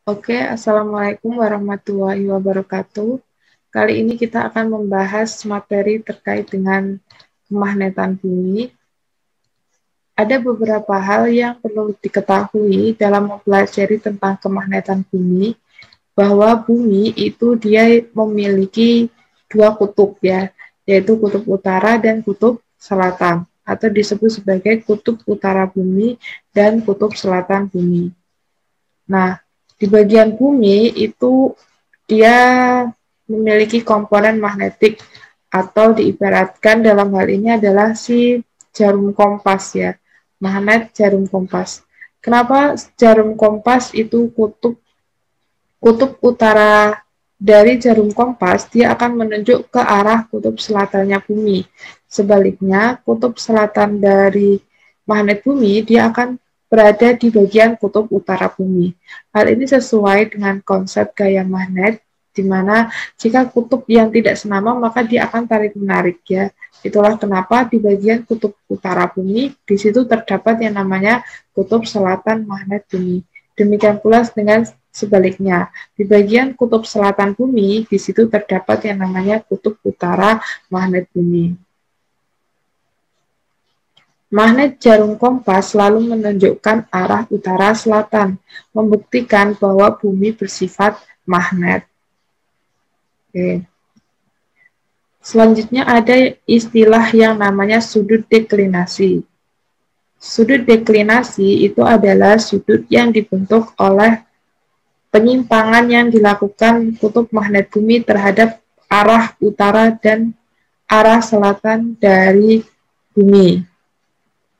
Oke, Assalamualaikum warahmatullahi wabarakatuh. Kali ini kita akan membahas materi terkait dengan kemagnetan bumi. Ada beberapa hal yang perlu diketahui dalam mempelajari tentang kemagnetan bumi, bahwa bumi itu dia memiliki dua kutub ya, yaitu kutub utara dan kutub selatan, atau disebut sebagai kutub utara bumi dan kutub selatan bumi. Nah, di bagian bumi itu dia memiliki komponen magnetik, atau diibaratkan dalam hal ini adalah si jarum kompas ya, magnet jarum kompas. Kenapa jarum kompas itu kutub utara dari jarum kompas, dia akan menunjuk ke arah kutub selatannya bumi. Sebaliknya, kutub selatan dari magnet bumi, dia akan berada di bagian kutub utara bumi. Hal ini sesuai dengan konsep gaya magnet, di mana jika kutub yang tidak senama, maka dia akan tarik-menarik ya. Itulah kenapa di bagian kutub utara bumi, di situ terdapat yang namanya kutub selatan magnet bumi. Demikian pula dengan sebaliknya, di bagian kutub selatan bumi, di situ terdapat yang namanya kutub utara magnet bumi. Magnet jarum kompas selalu menunjukkan arah utara-selatan, membuktikan bahwa bumi bersifat magnet. Oke. Selanjutnya ada istilah yang namanya sudut deklinasi. Sudut deklinasi itu adalah sudut yang dibentuk oleh penyimpangan yang dilakukan kutub magnet bumi terhadap arah utara dan arah selatan dari bumi.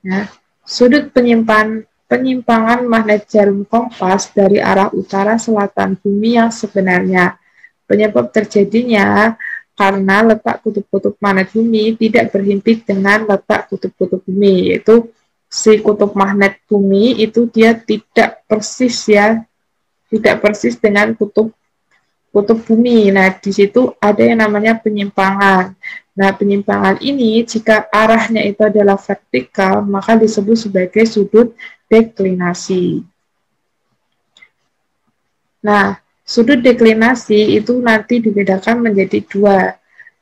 Ya. Sudut penyimpangan magnet jarum kompas dari arah utara selatan bumi yang sebenarnya. Penyebab terjadinya karena letak kutub-kutub magnet bumi tidak berhimpit dengan letak kutub-kutub bumi, yaitu si kutub magnet bumi itu dia tidak persis ya, tidak persis dengan kutub bumi. Nah, di situ ada yang namanya penyimpangan. Nah, penyimpangan ini jika arahnya itu adalah vertikal, maka disebut sebagai sudut deklinasi. Nah, sudut deklinasi itu nanti dibedakan menjadi dua,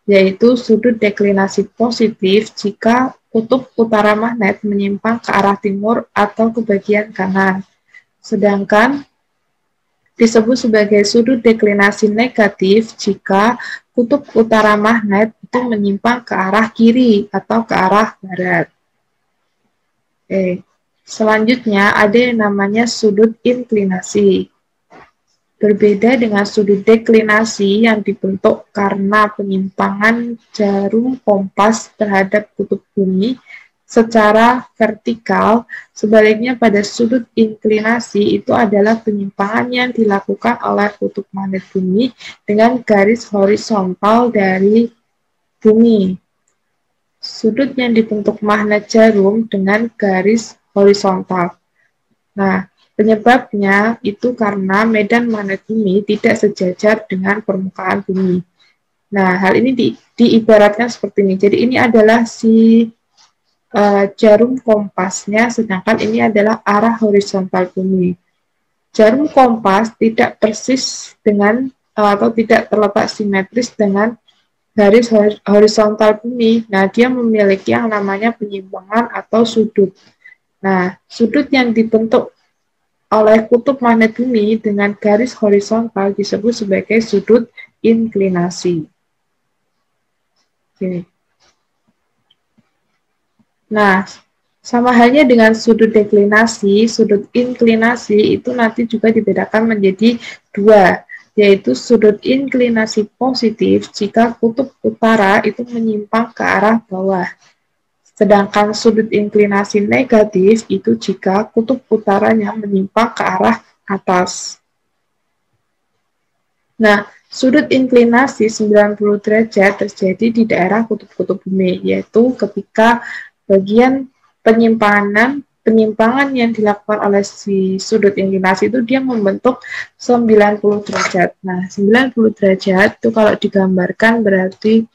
yaitu sudut deklinasi positif jika kutub utara magnet menyimpang ke arah timur atau ke bagian kanan. Sedangkan disebut sebagai sudut deklinasi negatif jika kutub utara magnet itu menyimpang ke arah kiri atau ke arah barat. Selanjutnya ada yang namanya sudut inklinasi. Berbeda dengan sudut deklinasi yang dibentuk karena penyimpangan jarum kompas terhadap kutub bumi secara vertikal, sebaliknya pada sudut inklinasi itu adalah penyimpangan yang dilakukan oleh kutub magnet bumi dengan garis horizontal dari bumi. Sudut yang dibentuk magnet jarum dengan garis horizontal. Nah, penyebabnya itu karena medan magnet bumi tidak sejajar dengan permukaan bumi. Nah, hal ini diibaratkan seperti ini. Jadi ini adalah si jarum kompasnya, sedangkan ini adalah arah horizontal bumi. Jarum kompas tidak persis dengan atau tidak terletak simetris dengan garis horizontal bumi. Nah, dia memiliki yang namanya penyimpangan atau sudut. Nah, sudut yang dibentuk oleh kutub magnet bumi dengan garis horizontal disebut sebagai sudut inklinasi. Oke. Nah, sama halnya dengan sudut deklinasi, sudut inklinasi itu nanti juga dibedakan menjadi dua, yaitu sudut inklinasi positif jika kutub utara itu menyimpang ke arah bawah. Sedangkan sudut inklinasi negatif itu jika kutub utaranya menyimpang ke arah atas. Nah, sudut inklinasi 90 derajat terjadi di daerah kutub-kutub bumi, yaitu ketika bagian penyimpangan yang dilakukan oleh si sudut inklinasi itu dia membentuk 90 derajat. Nah, 90 derajat itu kalau digambarkan berarti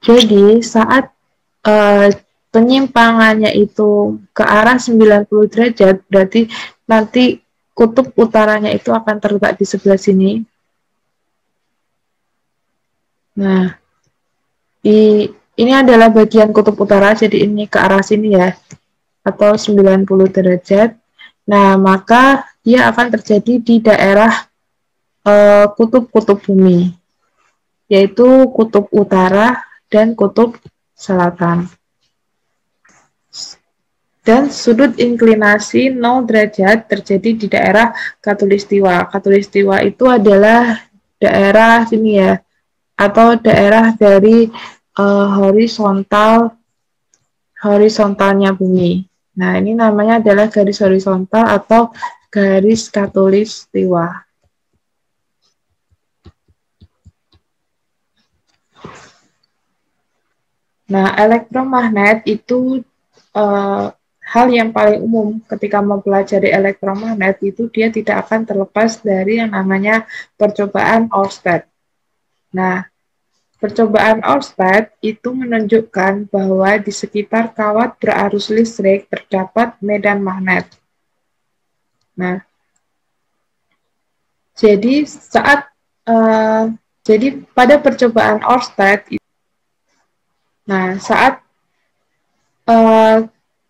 jadi saat penyimpangannya itu ke arah 90 derajat, berarti nanti kutub utaranya itu akan terletak di sebelah sini. Nah, ini adalah bagian kutub utara, jadi ini ke arah sini ya, atau 90 derajat. Nah, maka dia akan terjadi di daerah kutub-kutub bumi, yaitu kutub utara dan kutub selatan. Dan sudut inklinasi 0 derajat terjadi di daerah Khatulistiwa. Khatulistiwa itu adalah daerah sini ya, atau daerah dari horizontalnya bumi. Nah, ini namanya adalah garis horizontal atau garis Khatulistiwa. Nah, elektromagnet itu hal yang paling umum ketika mempelajari elektromagnet itu dia tidak akan terlepas dari yang namanya percobaan Oersted. Nah, percobaan Oersted itu menunjukkan bahwa di sekitar kawat berarus listrik terdapat medan magnet. Nah, jadi pada percobaan Oersted,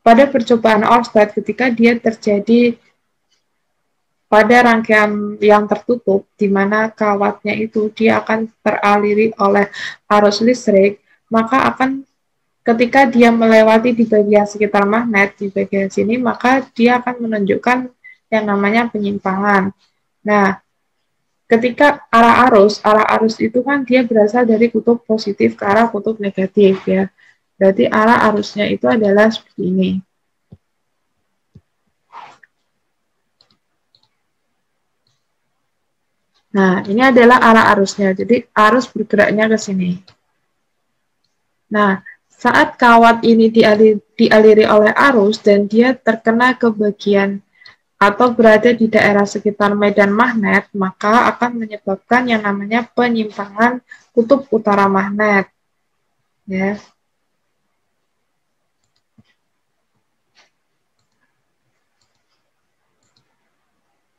pada percobaan Oersted ketika dia terjadi pada rangkaian yang tertutup, di mana kawatnya itu dia akan teraliri oleh arus listrik, maka ketika dia melewati di bagian sekitar magnet, di bagian sini, maka dia akan menunjukkan yang namanya penyimpangan. Nah, ketika arah arus itu kan dia berasal dari kutub positif ke arah kutub negatif ya. Berarti arah arusnya itu adalah seperti ini. Nah, ini adalah arah arusnya. Jadi, arus bergeraknya ke sini. Nah, saat kawat ini dialiri oleh arus dan dia terkena ke bagian atau berada di daerah sekitar medan magnet, maka akan menyebabkan yang namanya penyimpangan kutub utara magnet. Ya.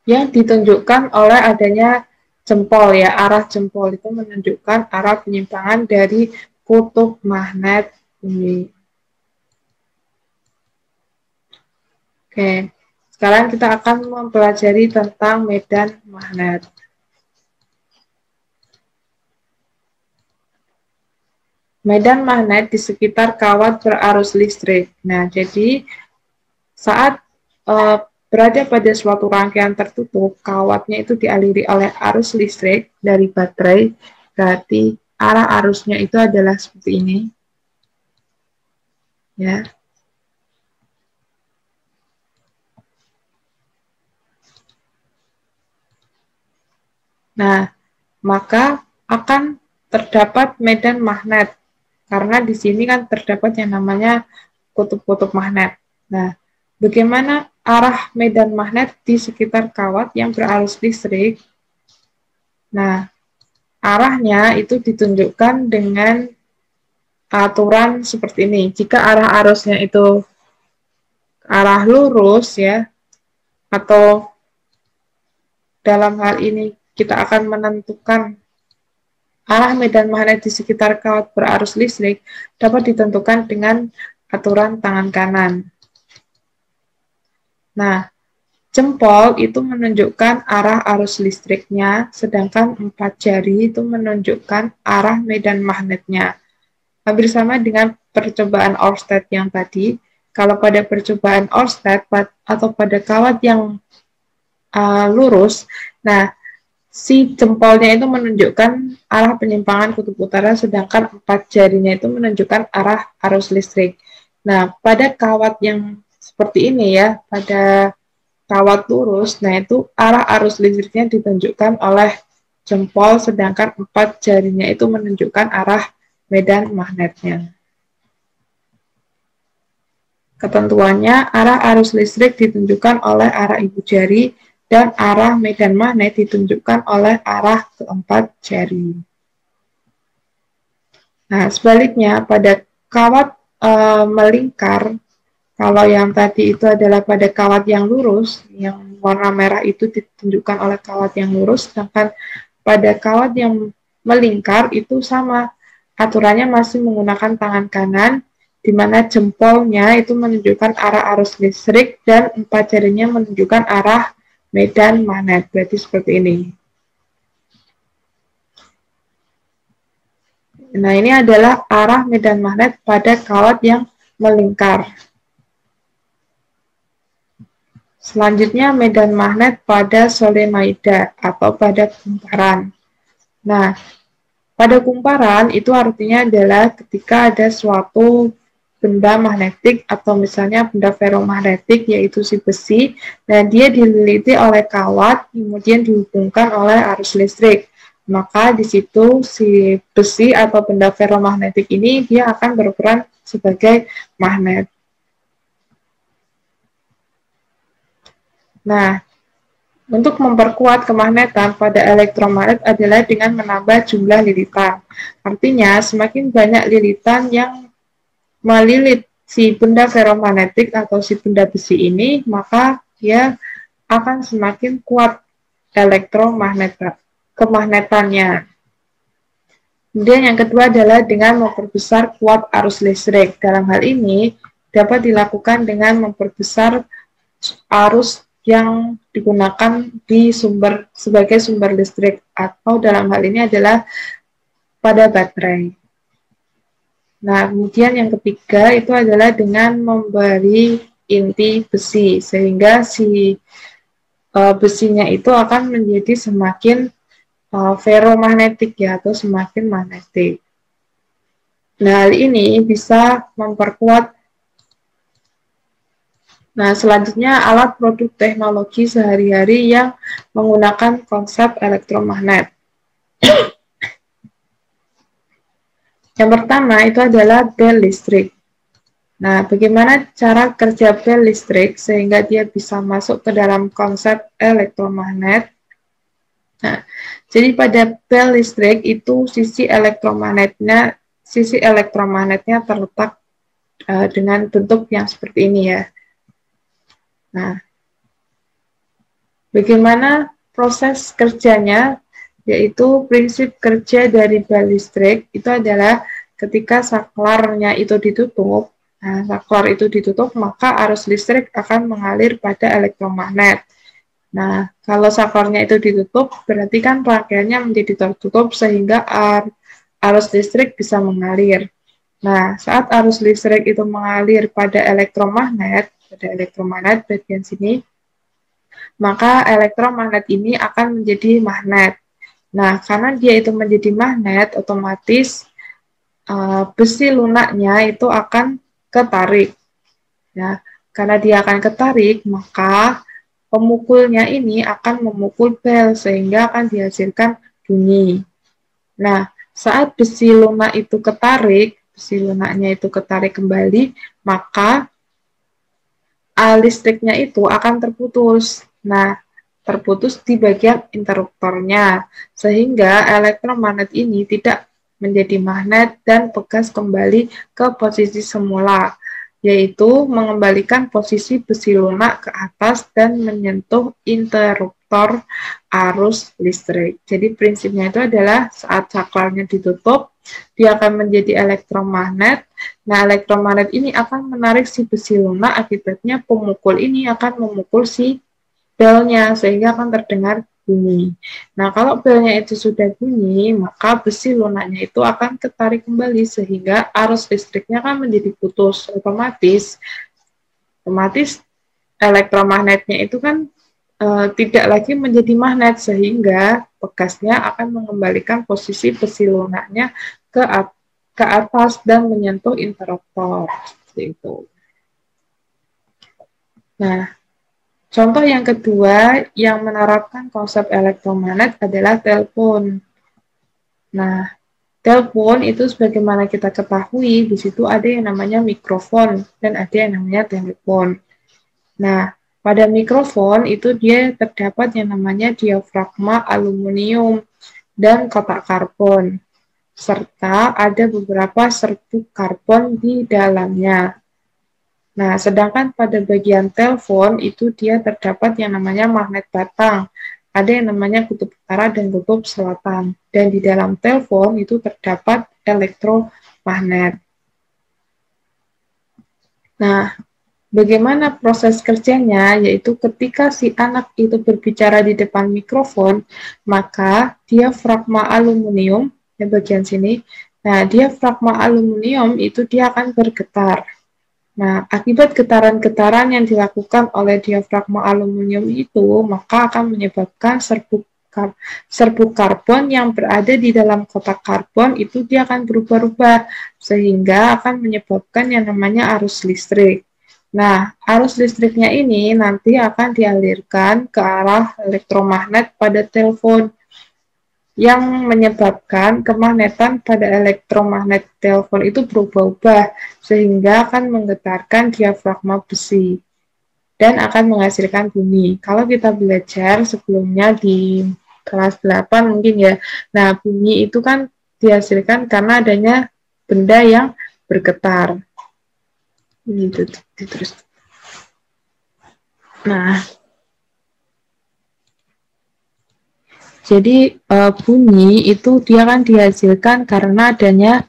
Yang ditunjukkan oleh adanya jempol ya, arah jempol itu menunjukkan arah penyimpangan dari kutub magnet bumi. Oke, sekarang kita akan mempelajari tentang medan magnet. Medan magnet di sekitar kawat berarus listrik. Nah, jadi saat berada pada suatu rangkaian tertutup, kawatnya itu dialiri oleh arus listrik dari baterai, berarti arah arusnya itu adalah seperti ini. Ya. Nah, maka akan terdapat medan magnet, karena di sini kan terdapat yang namanya kutub-kutub magnet. Nah, bagaimana arah medan magnet di sekitar kawat yang berarus listrik? Nah, arahnya itu ditunjukkan dengan aturan seperti ini. Jika arah arusnya itu arah lurus ya, atau dalam hal ini kita akan menentukan arah medan magnet di sekitar kawat berarus listrik dapat ditentukan dengan aturan tangan kanan. Nah, jempol itu menunjukkan arah arus listriknya, sedangkan 4 jari itu menunjukkan arah medan magnetnya. Hampir sama dengan percobaan Oersted yang tadi. Kalau pada percobaan Oersted atau pada kawat yang lurus, nah si jempolnya itu menunjukkan arah penyimpangan kutub utara, sedangkan 4 jarinya itu menunjukkan arah arus listrik. Nah, pada kawat yang seperti ini ya, pada kawat lurus, nah itu arah arus listriknya ditunjukkan oleh jempol, sedangkan 4 jarinya itu menunjukkan arah medan magnetnya. Ketentuannya, arah arus listrik ditunjukkan oleh arah ibu jari, dan arah medan magnet ditunjukkan oleh arah keempat jari. Nah, sebaliknya, pada kawat melingkar. Kalau yang tadi itu adalah pada kawat yang lurus, yang warna merah itu ditunjukkan oleh kawat yang lurus, sedangkan pada kawat yang melingkar itu sama. Aturannya masih menggunakan tangan kanan, di mana jempolnya itu menunjukkan arah arus listrik dan 4 jarinya menunjukkan arah medan magnet. Berarti seperti ini. Nah, ini adalah arah medan magnet pada kawat yang melingkar. Selanjutnya, medan magnet pada solenoida atau pada kumparan. Nah, pada kumparan itu artinya adalah ketika ada suatu benda magnetik atau misalnya benda ferromagnetik yaitu si besi, dan dia dililiti oleh kawat kemudian dihubungkan oleh arus listrik. Maka di situ si besi atau benda ferromagnetik ini dia akan berperan sebagai magnet. Nah, untuk memperkuat kemagnetan pada elektromagnet adalah dengan menambah jumlah lilitan. Artinya, semakin banyak lilitan yang melilit si benda ferromagnetik atau si benda besi ini, maka dia akan semakin kuat kemagnetannya. Kemudian yang kedua adalah dengan memperbesar kuat arus listrik. Dalam hal ini dapat dilakukan dengan memperbesar arus yang digunakan sebagai sumber listrik, atau dalam hal ini adalah pada baterai. Nah, kemudian yang ketiga itu adalah dengan memberi inti besi, sehingga si besinya itu akan menjadi semakin ferromagnetik ya, atau semakin magnetik. Nah, hal ini bisa memperkuat. Nah, selanjutnya alat produk teknologi sehari-hari yang menggunakan konsep elektromagnet. Yang pertama itu adalah bel listrik. Nah, bagaimana cara kerja bel listrik sehingga dia bisa masuk ke dalam konsep elektromagnet? Nah, jadi pada bel listrik itu sisi elektromagnetnya terletak dengan bentuk yang seperti ini ya. Nah, bagaimana proses kerjanya? Yaitu prinsip kerja dari bel listrik itu adalah ketika saklarnya itu ditutup, saklar itu ditutup, maka arus listrik akan mengalir pada elektromagnet. Nah, kalau saklarnya itu ditutup, berarti kan rangkaiannya menjadi tertutup sehingga arus listrik bisa mengalir. Nah, saat arus listrik itu mengalir pada elektromagnet bagian sini, maka elektromagnet ini akan menjadi magnet. Nah, karena dia itu menjadi magnet, otomatis besi lunaknya itu akan ketarik. Ya, karena dia akan ketarik, maka pemukulnya ini akan memukul bel sehingga akan dihasilkan bunyi. Nah, saat besi lunak itu ketarik, besi lunaknya itu ketarik kembali, maka listriknya itu akan terputus. Nah, terputus di bagian interruptornya, sehingga elektromagnet ini tidak menjadi magnet dan bergas kembali ke posisi semula, yaitu mengembalikan posisi besi lunak ke atas dan menyentuh interruptor arus listrik. Jadi prinsipnya itu adalah saat saklarnya ditutup, dia akan menjadi elektromagnet. Nah, elektromagnet ini akan menarik si besi lunak, akibatnya pemukul ini akan memukul si belnya sehingga akan terdengar bunyi. Nah, kalau belnya itu sudah bunyi, maka besi lunaknya itu akan ketarik kembali sehingga arus listriknya akan menjadi putus. Otomatis elektromagnetnya itu kan tidak lagi menjadi magnet sehingga bekasnya akan mengembalikan posisi besi lunaknya ke atas dan menyentuh interruptor. Seperti itu. Nah, contoh yang kedua yang menerapkan konsep elektromagnet adalah telepon. Nah, telepon itu sebagaimana kita ketahui, di situ ada yang namanya mikrofon dan ada yang namanya telepon. Nah, pada mikrofon itu dia terdapat yang namanya diafragma aluminium dan kotak karbon. serta ada beberapa serbuk karbon di dalamnya. Nah, sedangkan pada bagian telepon itu dia terdapat yang namanya magnet batang. Ada yang namanya kutub utara dan kutub selatan. Dan di dalam telepon itu terdapat elektromagnet. Nah, bagaimana proses kerjanya? Yaitu ketika si anak itu berbicara di depan mikrofon, maka diafragma aluminium, di bagian sini, nah diafragma aluminium itu dia akan bergetar. Nah, akibat getaran-getaran yang dilakukan oleh diafragma aluminium itu, maka akan menyebabkan serbuk karbon yang berada di dalam kotak karbon itu dia akan berubah-ubah, sehingga akan menyebabkan yang namanya arus listrik. Nah, arus listriknya ini nanti akan dialirkan ke arah elektromagnet pada telepon, yang menyebabkan kemagnetan pada elektromagnet telepon itu berubah-ubah sehingga akan menggetarkan diafragma besi dan akan menghasilkan bunyi. Kalau kita belajar sebelumnya di kelas 8 mungkin ya. Nah, bunyi itu kan dihasilkan karena adanya benda yang bergetar. Gitu terus. Nah, jadi bunyi itu dia kan dihasilkan karena adanya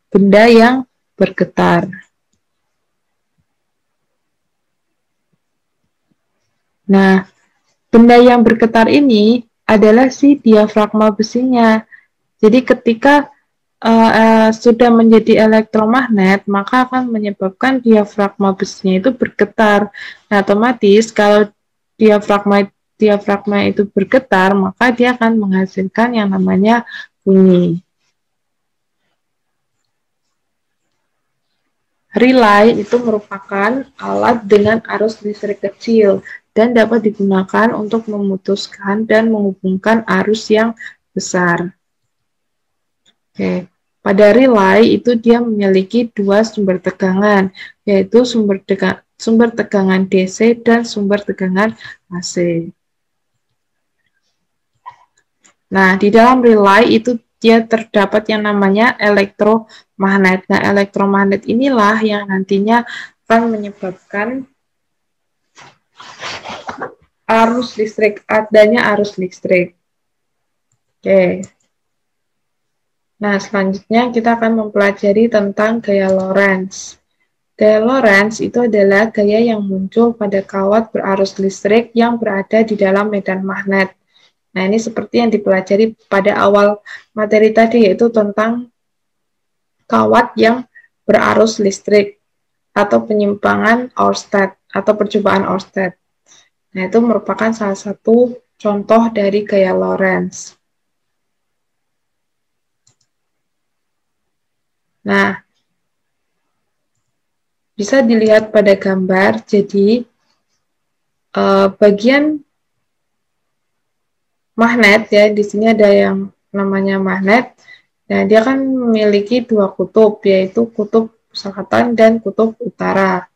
benda yang bergetar. Nah, benda yang bergetar ini adalah si diafragma besinya. Jadi ketika sudah menjadi elektromagnet, maka akan menyebabkan diafragma besinya itu bergetar. Nah, otomatis kalau diafragma itu bergetar, maka dia akan menghasilkan yang namanya bunyi. Relay itu merupakan alat dengan arus listrik kecil dan dapat digunakan untuk memutuskan dan menghubungkan arus yang besar. Oke. Pada relay itu dia memiliki dua sumber tegangan, yaitu sumber tegangan DC dan sumber tegangan AC. Nah, di dalam relay itu dia terdapat yang namanya elektromagnet. Nah, elektromagnet inilah yang nantinya akan menyebabkan arus listrik, adanya arus listrik. Oke. Nah, selanjutnya kita akan mempelajari tentang gaya Lorentz. Gaya Lorentz itu adalah gaya yang muncul pada kawat berarus listrik yang berada di dalam medan magnet. Nah, ini seperti yang dipelajari pada awal materi tadi, yaitu tentang kawat yang berarus listrik atau penyimpangan Oersted atau percobaan Oersted. Nah, itu merupakan salah satu contoh dari gaya Lorentz. Nah, bisa dilihat pada gambar, jadi bagian magnet ya, di sini ada yang namanya magnet. Nah, dia kan memiliki dua kutub, yaitu kutub selatan dan kutub utara.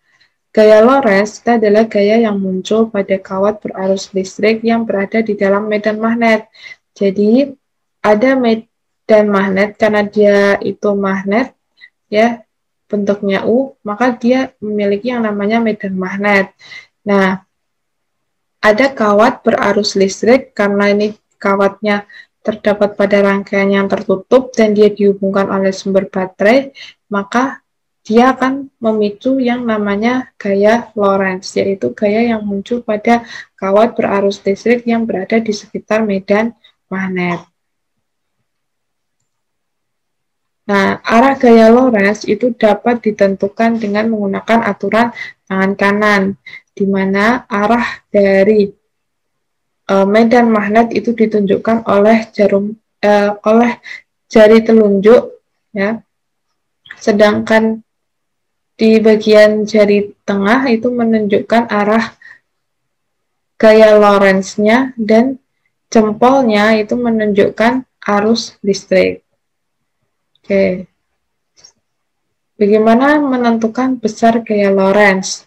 Gaya Lorentz adalah gaya yang muncul pada kawat berarus listrik yang berada di dalam medan magnet. Jadi, ada medan magnet, karena dia itu magnet, ya, bentuknya U, maka dia memiliki yang namanya medan magnet. Nah, ada kawat berarus listrik, karena ini kawatnya terdapat pada rangkaian yang tertutup dan dia dihubungkan oleh sumber baterai, maka dia akan memicu yang namanya gaya Lorentz, yaitu gaya yang muncul pada kawat berarus listrik yang berada di sekitar medan magnet. Nah, arah gaya Lorentz itu dapat ditentukan dengan menggunakan aturan tangan kanan, di mana arah dari medan magnet itu ditunjukkan oleh jari telunjuk, ya. Sedangkan di bagian jari tengah itu menunjukkan arah gaya Lorentz-nya dan jempolnya itu menunjukkan arus listrik. Oke. Bagaimana menentukan besar gaya Lorentz?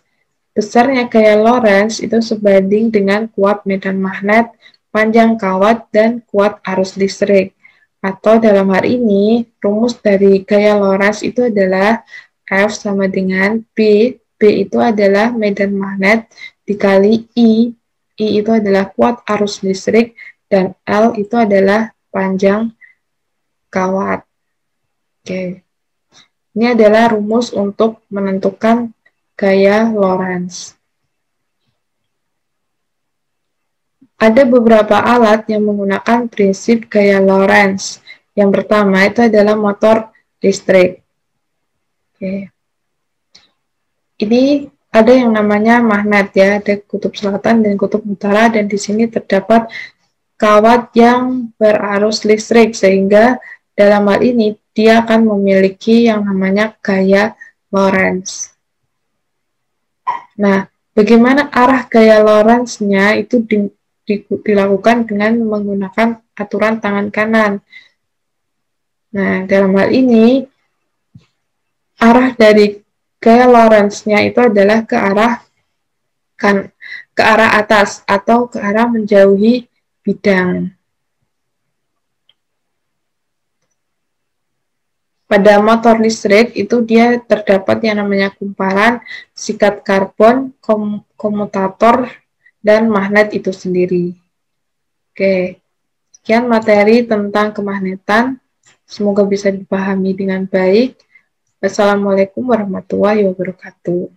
Besarnya gaya Lorentz itu sebanding dengan kuat medan magnet, panjang kawat, dan kuat arus listrik. Atau dalam hal ini, rumus dari gaya Lorentz itu adalah F sama dengan B. B itu adalah medan magnet dikali I itu adalah kuat arus listrik, dan L itu adalah panjang kawat. Oke. Ini adalah rumus untuk menentukan gaya Lorentz. Ada beberapa alat yang menggunakan prinsip gaya Lorentz. Yang pertama itu adalah motor listrik. Oke. Ini ada yang namanya magnet ya, ada kutub selatan dan kutub utara, dan di sini terdapat kawat yang berarus listrik, sehingga dalam hal ini dia akan memiliki yang namanya gaya Lorentz. Nah, bagaimana arah gaya Lorentz-nya itu dilakukan dengan menggunakan aturan tangan kanan. Nah, dalam hal ini, arah dari gaya Lorentz-nya itu adalah ke arah atas atau ke arah menjauhi bidang. Pada motor listrik itu dia terdapat yang namanya kumparan, sikat karbon, komutator, dan magnet itu sendiri. Oke, sekian materi tentang kemagnetan. Semoga bisa dipahami dengan baik. Wassalamualaikum warahmatullahi wabarakatuh.